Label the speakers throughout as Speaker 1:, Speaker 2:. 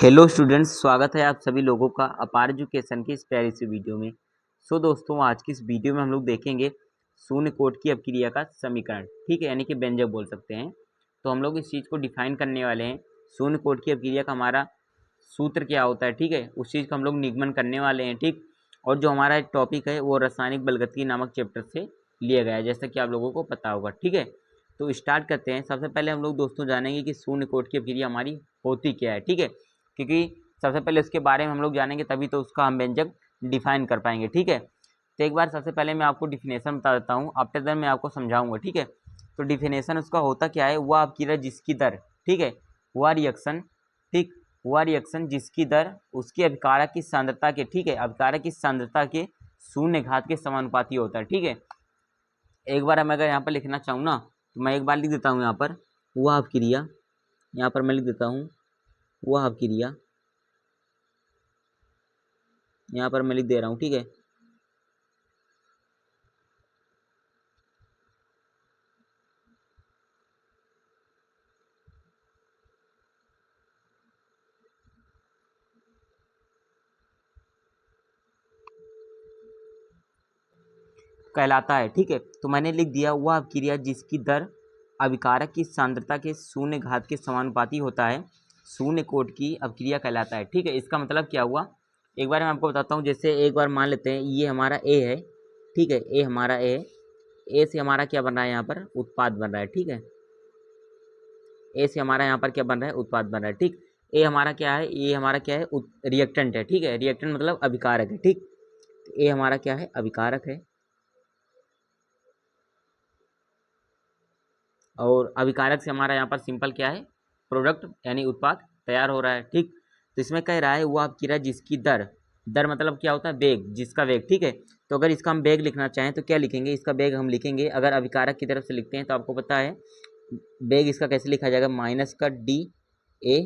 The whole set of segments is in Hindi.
Speaker 1: हेलो स्टूडेंट्स, स्वागत है आप सभी लोगों का अपार एजुकेशन की इस प्यारी सी वीडियो में। दोस्तों, आज की इस वीडियो में हम लोग देखेंगे शून्य कोट की अपक्रिया का समीकरण। ठीक है, यानी कि व्यंजक बोल सकते हैं। तो हम लोग इस चीज़ को डिफाइन करने वाले हैं। शून्य कोट की अपक्रिया का हमारा सूत्र क्या होता है, ठीक है, उस चीज़ का हम लोग निगमन करने वाले हैं। ठीक, और जो हमारा एक टॉपिक है वो रासायनिक बलगतिकी नामक चैप्टर से लिया गया है, जैसा कि आप लोगों को पता होगा। ठीक है, तो स्टार्ट करते हैं। सबसे पहले हम लोग दोस्तों जानेंगे कि शून्य कोट की अपक्रिया हमारी होती क्या है। ठीक है, क्योंकि सबसे पहले उसके बारे में हम लोग जानेंगे तभी तो उसका हम व्यंजक डिफाइन कर पाएंगे। ठीक है, तो एक बार सबसे पहले मैं आपको डिफिनेशन बता देता हूँ, आफ्टर दैट मैं आपको समझाऊंगा। ठीक है, तो डिफिनेशन उसका होता क्या है, वह अपक्रिया जिसकी दर, ठीक है, वह रिएक्शन, ठीक, वह रिएक्शन जिसकी दर उसके अभिकारक की सांद्रता के, ठीक है, अभिकारक की सांद्रता के शून्य घात के समानुपाती होता है। ठीक है, एक बार मैं अगर यहाँ पर लिखना चाहूँ ना, तो मैं एक बार लिख देता हूँ यहाँ पर वह अपक्रिया, यहाँ पर मैं लिख देता हूँ वह अपक्रिया, यहाँ पर मैं लिख दे रहा हूँ। ठीक है, कहलाता है। ठीक है, तो मैंने लिख दिया वह अपक्रिया जिसकी दर अभिकारक की सांद्रता के शून्य घात के समानुपाती होता है, शून्य कोट की अपक्रिया कहलाता है। ठीक है, इसका मतलब क्या हुआ, एक बार मैं आपको बताता हूँ। जैसे एक बार मान लेते हैं ये हमारा ए है, ठीक है, ए हमारा ए से हमारा क्या बन रहा है, यहाँ पर उत्पाद बन रहा है। ठीक है, ए से हमारा यहाँ पर क्या बन रहा है, उत्पाद बन रहा है। ठीक, ए हमारा क्या है, ये हमारा क्या है, रिएक्टेंट है। ठीक है, रिएक्टेंट मतलब अभिकारक है। ठीक, ए हमारा क्या है, अभिकारक है, और अभिकारक से हमारा यहाँ पर सिंपल क्या है, प्रोडक्ट यानी उत्पाद तैयार हो रहा है। ठीक, तो इसमें कह रहा है वो अपक्रिया जिसकी दर, दर मतलब क्या होता है, वेग, जिसका वेग। ठीक है, तो अगर इसका हम वेग लिखना चाहें तो क्या लिखेंगे, इसका वेग हम लिखेंगे, अगर अभिकारक की तरफ से लिखते हैं तो आपको पता है वेग इसका कैसे लिखा जाएगा, माइनस का डी ए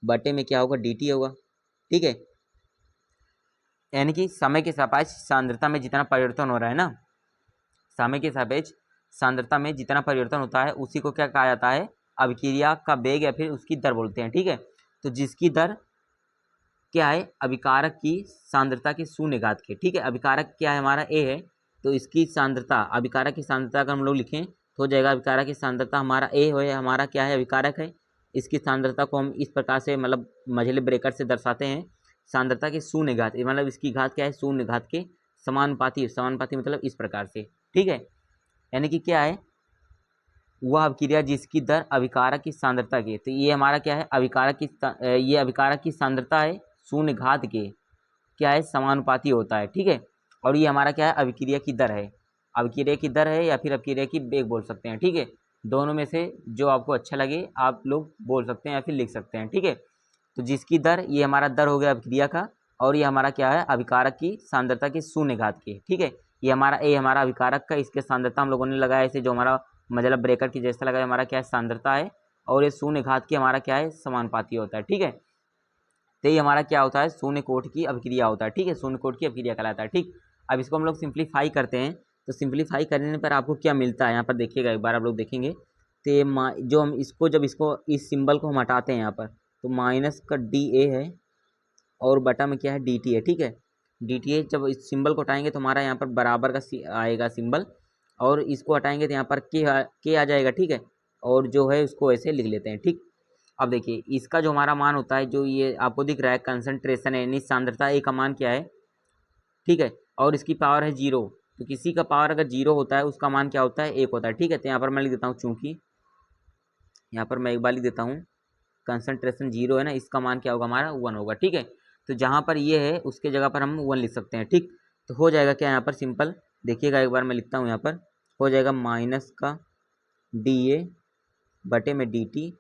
Speaker 1: बटे में क्या होगा, डी टी होगा। ठीक है, यानी कि समय के सापेक्ष सांद्रता में जितना परिवर्तन हो रहा है ना, समय के सापेक्ष सांद्रता में जितना परिवर्तन होता है उसी को क्या कहा जाता है, अभिक्रिया का वेग या फिर उसकी दर बोलते हैं। ठीक है, तो जिसकी दर क्या है, अभिकारक की सांद्रता के शून्य घात के। ठीक है, अभिकारक क्या है, हमारा ए है, तो इसकी सांद्रता, अभिकारक की सांद्रता अगर हम लोग लिखें तो हो जाएगा, अभिकारक की सांद्रता हमारा ए है, हमारा क्या है, अभिकारक है, इसकी सांद्रता को हम इस प्रकार से मतलब मझले ब्रेकेट से दर्शाते हैं, सांद्रता के शून्य घात, मतलब इसकी घात क्या है, शून्य घात के समानुपाती, समानुपाती मतलब इस प्रकार से। ठीक है, यानी कि क्या है, वह अपक्रिया जिसकी दर अभिकारक की सांद्रता की, तो ये हमारा क्या है, अभिकारक की ये अभिकारक की सांद्रता है शून्य घात के क्या है, समानुपाती होता है। ठीक है, और ये हमारा क्या है, अभिक्रिया की दर है, अभिक्रिया की दर है या फिर अभिक्रिया की वेग बोल सकते हैं। ठीक है, दोनों में से जो आपको अच्छा लगे आप लोग बोल सकते हैं या फिर लिख सकते हैं। ठीक है, तो जिसकी दर, ये हमारा दर हो गया अभिक्रिया का, और ये हमारा क्या है, अभिकारक की सांद्रता के शून्य घात के। ठीक है, ये हमारा ए हमारा अभिकारक का, इसके सांद्रता हम लोगों ने लगाया इसे, जो हमारा मतलब ब्रेकर की जैसा लगा, हमारा क्या है, सांद्रता है, और ये शून्य घात की हमारा क्या है, समानुपाती होता है। ठीक है, तो ये हमारा क्या होता है, शून्य कोट की अपक्रिया होता है। ठीक है, शून्य कोट की अपक्रिया कहलाता है। ठीक, अब इसको हम लोग सिंप्लीफाई करते हैं, तो सिंप्लीफाई करने पर आपको क्या मिलता है, यहाँ पर देखिएगा एक बार आप लोग देखेंगे, तो ये जो हम इसको, जब इसको इस सिंबल को हम हटाते हैं यहाँ पर, तो माइनस का डी ए है और बटा में क्या है, डी टी है। ठीक है, डी टी है, जब इस सिंबल को हटाएंगे तो हमारा यहाँ पर बराबर का आएगा सिंबल, और इसको हटाएंगे तो यहाँ पर के आ जाएगा। ठीक है, और जो है उसको ऐसे लिख लेते हैं। ठीक, अब देखिए इसका जो हमारा मान होता है, जो ये आपको दिख रहा है कंसंट्रेशन है यानी सांद्रता, ए का मान क्या है, ठीक है, और इसकी पावर है 0, तो किसी का पावर अगर 0 होता है उसका मान क्या होता है, 1 होता है। ठीक है, तो यहाँ पर मैं लिख देता हूँ, चूंकि यहाँ पर मैं एक बार लिख देता हूँ, कंसंट्रेशन 0 है ना, इसका मान क्या होगा, हमारा 1 होगा। ठीक है, तो जहाँ पर ये है उसके जगह पर हम 1 लिख सकते हैं। ठीक, तो हो जाएगा क्या, यहाँ पर सिंपल देखिएगा एक बार मैं लिखता हूँ, यहाँ पर हो जाएगा माइनस का डी ए बटे में डी टी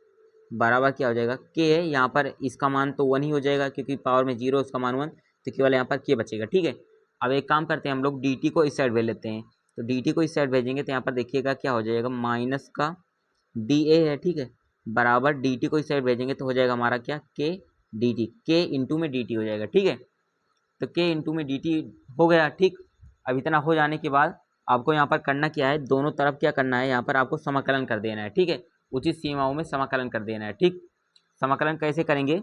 Speaker 1: बराबर क्या हो जाएगा, के है, यहाँ पर इसका मान तो 1 ही हो जाएगा क्योंकि पावर में 0, उसका मान 1, तो केवल यहाँ पर के बचेगा। ठीक है, अब एक काम करते हैं हम लोग, डी टी को इस साइड भेज लेते हैं, तो डी टी को इस साइड भेजेंगे तो यहाँ पर देखिएगा क्या हो जाएगा, माइनस का डी ए है, ठीक है, बराबर डी टी को इस साइड भेजेंगे तो हो जाएगा हमारा क्या, के डी टी, के इंटू में डी टी हो जाएगा। ठीक है, तो के इंटू में डी टी हो गया। ठीक, अब इतना हो जाने के बाद आपको यहाँ पर करना क्या है, दोनों तरफ क्या करना है, यहाँ पर आपको समाकलन कर देना है। ठीक है, उचित सीमाओं में समाकलन कर देना है। ठीक, समाकलन कैसे करेंगे,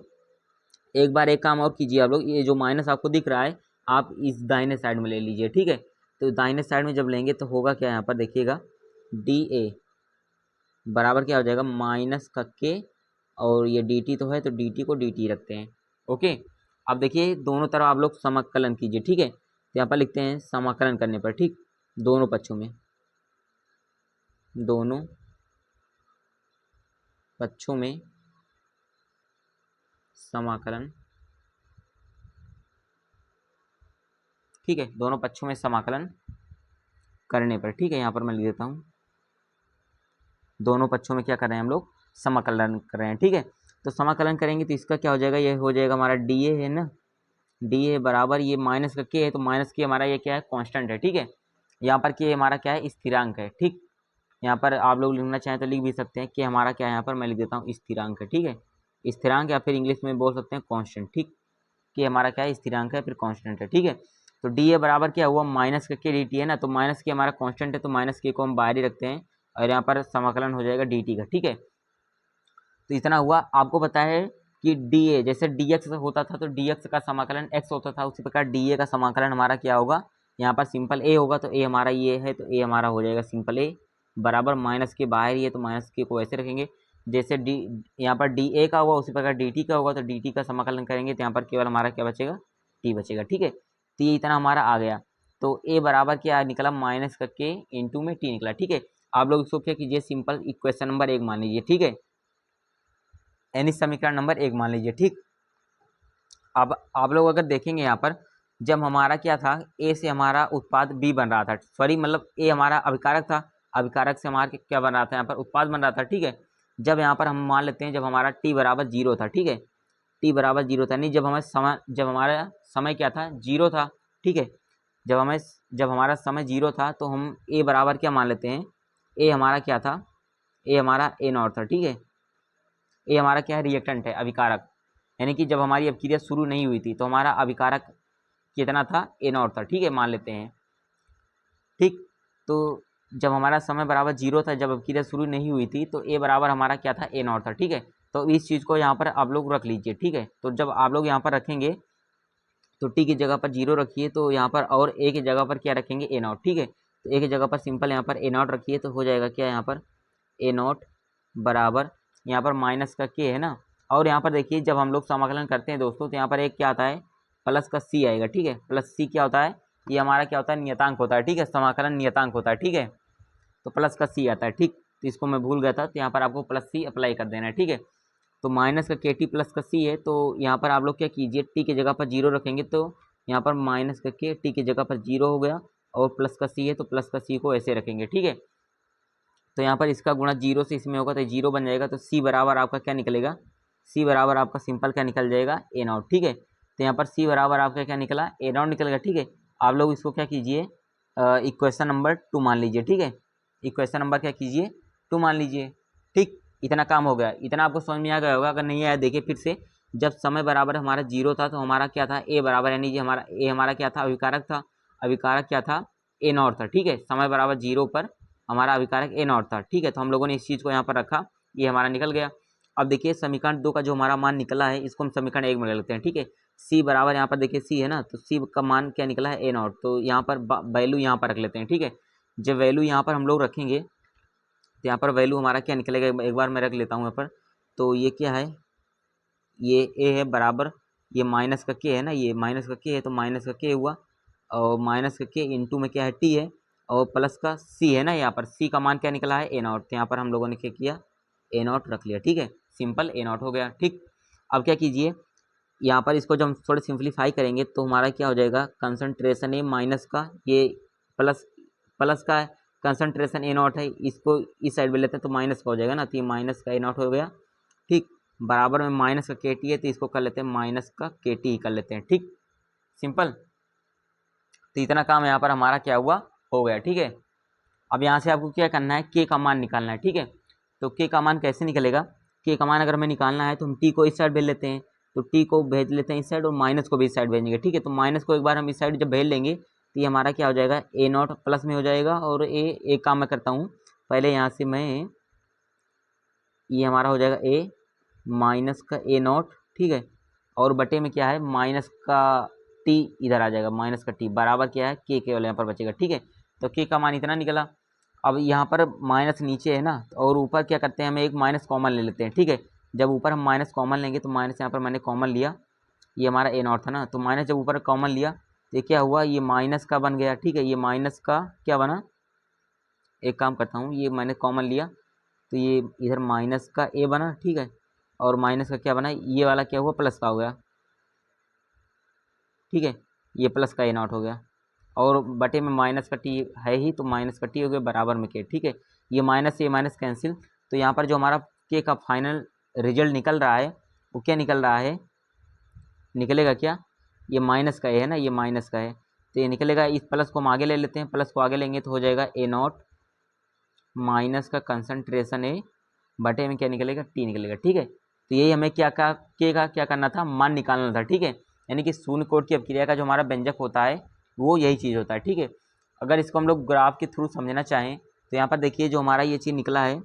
Speaker 1: एक बार एक काम और कीजिए आप लोग, ये जो माइनस आपको दिख रहा है आप इस दाहिने साइड में ले लीजिए, ठीक है। तो दाहिने साइड में जब लेंगे तो होगा क्या, यहाँ पर देखिएगा डी ए बराबर क्या हो जाएगा माइनस का के, और ये डी टी तो है तो डी टी को डी टी रखते हैं। ओके, अब देखिए दोनों तरफ आप लोग समाकलन कीजिए, ठीक है। तो यहाँ पर लिखते हैं समाकलन करने पर, ठीक, दोनों पक्षों में, दोनों पक्षों में समाकलन, ठीक है, दोनों पक्षों में समाकलन करने पर, ठीक है। यहाँ पर मैं लिख देता हूँ दोनों पक्षों में क्या कर रहे हैं हम लोग, समाकलन कर रहे हैं, ठीक है। तो समाकलन करेंगे तो इसका क्या हो जाएगा, ये हो जाएगा हमारा डी ए है ना, डी ए बराबर ये माइनस का के है, तो माइनस के हमारा ये क्या है कांस्टेंट है, ठीक है। यहाँ पर के हमारा क्या है स्थिरांक है, ठीक। यहाँ पर आप लोग लिखना चाहें तो लिख भी सकते हैं कि हमारा क्या है, यहाँ पर मैं लिख देता हूँ स्थिरांक है, ठीक है। स्थिरांक या फिर इंग्लिश में बोल सकते हैं कांस्टेंट, ठीक। कि हमारा क्या है स्थिरांक है फिर कांस्टेंट है, ठीक है। तो डी ए बराबर क्या हुआ माइनस के डी टी है ना, तो माइनस के हमारा कांस्टेंट है तो माइनस के को हम बाहर ही रखते हैं और यहाँ पर समाकलन हो जाएगा डी टी का, ठीक है। तो इतना हुआ। आपको पता है कि डी ए जैसे डी एक्स होता था तो डी एक्स का समाकलन एक्स होता था, उसी प्रकार डी ए का समाकलन हमारा क्या होगा, यहाँ पर सिंपल ए होगा, तो ए हमारा ये है तो ए हमारा हो जाएगा सिंपल ए बराबर माइनस के बाहर ही है तो माइनस के को ऐसे रखेंगे। जैसे डी यहाँ पर डी ए का हुआ उसी प्रकार डी टी का होगा, तो डी टी का समाकलन करेंगे तो यहाँ पर केवल हमारा क्या बचेगा, टी बचेगा, ठीक है। तो ये इतना हमारा आ गया। तो ए बराबर क्या निकला माइनस का के इंटू में टी निकला, ठीक है। आप लोग इसको क्या कीजिए सिंपल इक्वेशन नंबर 1 मान लीजिए, ठीक है, यानी समीकरण नंबर 1 मान लीजिए, ठीक। अब आप लोग अगर देखेंगे यहाँ पर जब हमारा क्या था ए से हमारा उत्पाद बी बन रहा था, सॉरी मतलब ए हमारा अभिकारक था, अभिकारक से हमारा क्या बन रहा था यहाँ पर उत्पाद बन रहा था, ठीक है। जब यहाँ पर हम मान लेते हैं जब हमारा टी बराबर 0 था, ठीक है, टी बराबर 0 था, नहीं जब हमारा समय क्या था 0 था, ठीक है। जब हमारा समय 0 था तो हम ए बराबर क्या मान लेते हैं, ए हमारा क्या था, ए हमारा ए नॉट था, ठीक है। ए हमारा क्या है रिएक्टेंट है अभिकारक, यानी कि जब हमारी अभिक्रिया शुरू नहीं हुई थी तो हमारा अभिकारक कितना था ए नॉट था, ठीक है, मान लेते हैं, ठीक। तो जब हमारा समय बराबर 0 था, जब अभिक्रिया शुरू नहीं हुई थी तो ए बराबर हमारा क्या था ए नॉट था, ठीक है। तो इस चीज़ को यहाँ पर आप लोग रख लीजिए, ठीक है। तो जब आप लोग यहाँ पर रखेंगे तो टी की जगह पर 0 रखिए, तो यहाँ पर और ए की जगह पर क्या रखेंगे ए नॉट, ठीक है। तो ए की जगह पर सिंपल यहाँ पर ए नॉट रखिए तो हो जाएगा क्या यहाँ पर ए नॉट बराबर यहाँ पर माइनस का के है ना, और यहाँ पर देखिए जब हम लोग समाकलन करते हैं दोस्तों तो यहाँ पर एक क्या आता है प्लस का सी आएगा, ठीक है। प्लस सी क्या होता है, ये हमारा क्या होता है नियतांक होता है, ठीक है, समाकलन नियतांक होता है, ठीक है। तो प्लस का सी आता है, ठीक। तो इसको मैं भूल गया था तो यहाँ पर आपको प्लस सी अप्लाई कर देना है, ठीक है। तो माइनस का के टी प्लस का सी है, तो यहाँ पर आप लोग क्या कीजिए टी की जगह पर 0 रखेंगे तो यहाँ पर माइनस का के टी की जगह पर 0 हो गया, और प्लस का सी है तो प्लस का सी को ऐसे रखेंगे, ठीक है। तो यहाँ पर इसका गुणा 0 से इसमें होगा तो 0 बन जाएगा, तो सी बराबर आपका क्या निकलेगा, सी बराबर आपका सिंपल क्या निकल जाएगा ए नॉट, ठीक है। तो यहाँ पर सी बराबर आपका क्या निकला ए नॉट निकलेगा, ठीक है। आप लोग इसको क्या कीजिए इक्वेशन नंबर 2 मान लीजिए, ठीक है, इक्वेशन नंबर क्या कीजिए 2 मान लीजिए, ठीक। इतना काम हो गया, इतना आपको समझ में आ गया होगा, अगर नहीं आया देखिए फिर से। जब समय बराबर हमारा 0 था तो हमारा क्या था ए बराबर, यानी कि हमारा ए हमारा क्या था अभिकारक था, अभिकारक क्या था ए नॉट था, ठीक है। समय बराबर 0 पर हमारा अभिकारक ए नॉट था, ठीक है। तो हम लोगों ने इस चीज़ को यहाँ पर रखा, ये हमारा निकल गया। अब देखिए समीकरण 2 का जो हमारा मान निकला है इसको हम समीकरण 1 में ले लेते हैं, ठीक है। सी बराबर यहाँ पर देखिए सी है ना, तो सी का मान क्या निकला है ए नॉट, तो यहाँ पर वैल्यू यहाँ पर रख लेते हैं, ठीक है। जब वैल्यू यहाँ पर हम लोग रखेंगे तो यहाँ पर वैल्यू हमारा क्या निकलेगा, एक बार मैं रख लेता हूँ यहाँ पर। तो ये क्या है, ये ए है बराबर ये माइनस का के है ना, ये माइनस का के है तो माइनस का के हुआ, और माइनस का के इंटू में क्या है टी है, और प्लस का सी है ना, यहाँ पर सी का मान क्या निकला है ए नॉट, तो यहाँ पर हम लोगों ने क्या किया ए नॉट रख लिया, ठीक है, सिंपल ए नॉट हो गया, ठीक। अब क्या कीजिए यहाँ पर इसको जब हम थोड़ा सिंप्लीफाई करेंगे तो हमारा क्या हो जाएगा कंसंट्रेशन ए माइनस का ये प्लस प्लस का कंसंट्रेशन ए नॉट है, इसको इस साइड में लेते हैं तो माइनस का हो जाएगा ना, तो ये माइनस का ए नॉट हो गया, ठीक। बराबर में माइनस का के टी है तो इसको कर लेते हैं माइनस का के टी कर लेते हैं, ठीक, सिंपल। तो इतना काम यहाँ पर हमारा क्या हुआ हो गया, ठीक है। अब यहाँ से आपको क्या करना है के का मान निकालना है, ठीक है। तो के का मान कैसे निकलेगा, के का मान अगर हमें निकालना है तो हम टी को इस साइड भेज लेते हैं, तो टी को भेज लेते हैं इस साइड और माइनस को भी इस साइड भेजेंगे, ठीक है। तो माइनस को एक बार हम इस साइड जब भेज लेंगे तो ये हमारा क्या हो जाएगा ए नॉट प्लस में हो जाएगा, और एक काम मैं करता हूँ पहले यहाँ से मैं ये हमारा हो जाएगा ए माइनस का ए नॉट, ठीक है, और बटे में क्या है माइनस का टी इधर आ जाएगा, माइनस का टी बराबर क्या है के केवल यहाँ पर बचेगा, ठीक है। तो के का मान इतना निकला। अब यहाँ पर माइनस नीचे है ना, और ऊपर क्या करते हैं, हम एक माइनस कॉमन ले लेते हैं, ठीक है। जब ऊपर हम माइनस कॉमन लेंगे तो माइनस यहाँ पर मैंने कॉमन लिया, ये हमारा ए नॉट था ना, तो माइनस जब ऊपर कॉमन लिया तो ये क्या हुआ, ये माइनस का बन गया, ठीक है। ये माइनस का क्या बना, एक काम करता हूँ, ये मैंने कॉमन लिया तो ये इधर माइनस का ए बना, ठीक है। और माइनस का क्या बना, ये वाला क्या हुआ, प्लस का हो गया, ठीक है। ये प्लस का ए नॉट हो गया, और बटे में माइनस का टी है ही, तो माइनस का टी हो गया बराबर में के, ठीक है। ये माइनस से माइनस कैंसिल, तो यहाँ पर जो हमारा के का फाइनल रिजल्ट निकल रहा है वो क्या निकल रहा है, निकलेगा क्या, ये माइनस का ए है ना, ये माइनस का है, तो ये निकलेगा, इस प्लस को हम आगे ले लेते हैं, प्लस को आगे लेंगे तो हो जाएगा ए नॉट माइनस का कंसंट्रेशन ए बटे में क्या निकलेगा, टी निकलेगा, ठीक है। तो यही हमें क्या का के का क्या करना था, मान निकालना था, ठीक है। यानी कि शून्य कोट की अपक्रिया का जो हमारा व्यंजक होता है वो यही चीज़ होता है, ठीक है। अगर इसको हम लोग ग्राफ के थ्रू समझना चाहें तो यहाँ पर देखिए जो हमारा ये चीज़ निकला है,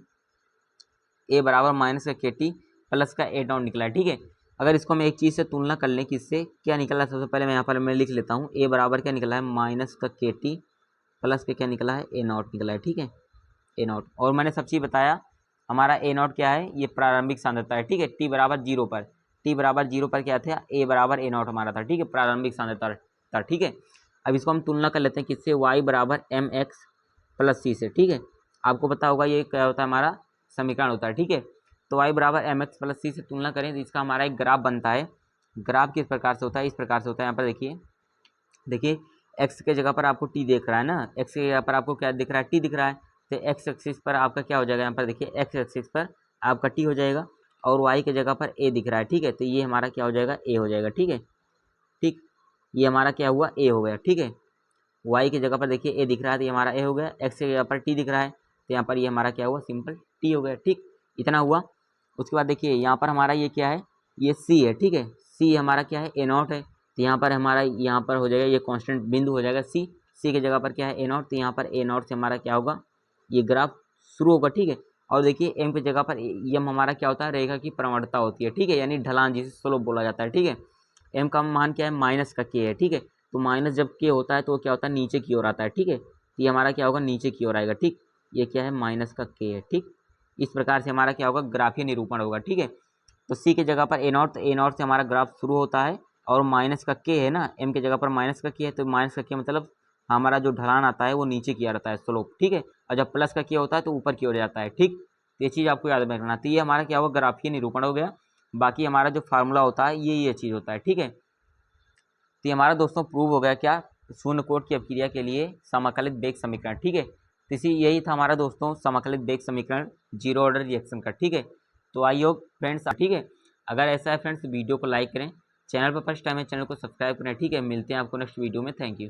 Speaker 1: ए बराबर माइनस का के टी प्लस का ए नॉट निकला है, ठीक है। अगर इसको हम एक चीज़ से तुलना कर लें, किससे क्या निकला है, सबसे पहले मैं यहाँ पर मैं लिख लेता हूँ, ए बराबर क्या निकला है माइनस का के टी प्लस के क्या निकला है, ए नॉट निकला है, ठीक है, ए नॉट। और मैंने सब चीज़ बताया, हमारा ए नॉट क्या है, ये प्रारंभिक सांद्रता है, ठीक है। टी बराबर जीरो पर, टी बराबर जीरो पर क्या था, ए बराबर ए नॉट हमारा था, ठीक है, प्रारंभिक सांद्रता था, ठीक है। अब इसको हम तुलना कर लेते हैं किससे, वाई बराबर एम एक्स प्लस सी से, ठीक है। आपको पता होगा ये क्या होता है, हमारा समीकरण होता है, ठीक है। तो वाई बराबर एम एक्स प्लस सी से तुलना करें तो इसका हमारा एक ग्राफ बनता है। ग्राफ किस प्रकार से होता है, इस प्रकार से होता है, यहाँ पर देखिए, देखिए एक्स के जगह पर आपको टी दिख रहा है ना, एक्स की जगह पर आपको क्या दिख रहा है, टी दिख रहा है। तो एक्स एक्सिस पर आपका क्या हो जाएगा, यहाँ पर देखिए एक्स एक्सिस पर आपका टी हो जाएगा, और वाई की जगह पर ए दिख रहा है, ठीक है। तो ये हमारा क्या हो जाएगा, ए हो जाएगा, ठीक है, ठीक। ये हमारा क्या हुआ, ए हो गया, ठीक है। वाई की जगह पर देखिए ए दिख रहा है तो ये हमारा ए हो गया, एक्स की जगह पर टी दिख रहा है तो यहाँ पर ये हमारा क्या हुआ, सिंपल टी हो गया, ठीक। इतना हुआ। उसके बाद देखिए यहाँ पर हमारा ये क्या है, ये सी है, ठीक है। सी हमारा क्या है, ए नॉट है, तो यहाँ पर हमारा यहाँ पर हो जाएगा ये कांस्टेंट बिंदु हो जाएगा सी, सी की जगह पर क्या है, ए नॉट, तो यहाँ पर ए नॉट से हमारा क्या होगा, ये ग्राफ शुरू होगा, ठीक है। और देखिए एम की जगह पर एम हमारा क्या होता है, रेखा की प्रवणता होती है, ठीक है, यानी ढलान जिसे स्लोप बोला जाता है, ठीक है। एम का मान क्या है, माइनस का के है, ठीक है। तो माइनस जब के होता है तो वो क्या होता है, नीचे की ओर आता है, ठीक है। तो ये हमारा क्या होगा, नीचे की ओर आएगा, ठीक। ये क्या है, माइनस का के है, ठीक। इस प्रकार से हमारा क्या होगा, ग्राफीय निरूपण होगा, ठीक है। तो सी की जगह पर ए नॉट, तो ए नॉट से हमारा ग्राफ शुरू होता है, और माइनस का के है ना, एम की जगह पर माइनस का के है, तो माइनस का के मतलब हमारा जो ढलान आता है वो नीचे की ओर आता है, स्लोप, ठीक है। और जब प्लस का के होता है तो ऊपर की ओर जाता है, ठीक। तो ये चीज़ आपको याद रखना। तो ये हमारा क्या होगा, ग्राफीय निरूपण हो गया। बाकी हमारा जो फार्मूला होता है ये चीज़ होता है, ठीक है। तो ये हमारा दोस्तों प्रूव हो गया क्या, शून्य कोट की अपक्रिया के लिए समाकलित वेग समीकरण, ठीक है। तो इसी यही था हमारा दोस्तों समाकलित वेग समीकरण जीरो ऑर्डर रिएक्शन का, ठीक है। तो आई होप फ्रेंड्स, ठीक है, अगर ऐसा है फ्रेंड्स वीडियो को लाइक करें, चैनल पर फर्स्ट टाइम है चैनल को सब्सक्राइब करें, ठीक है। मिलते हैं आपको नेक्स्ट वीडियो में, थैंक यू।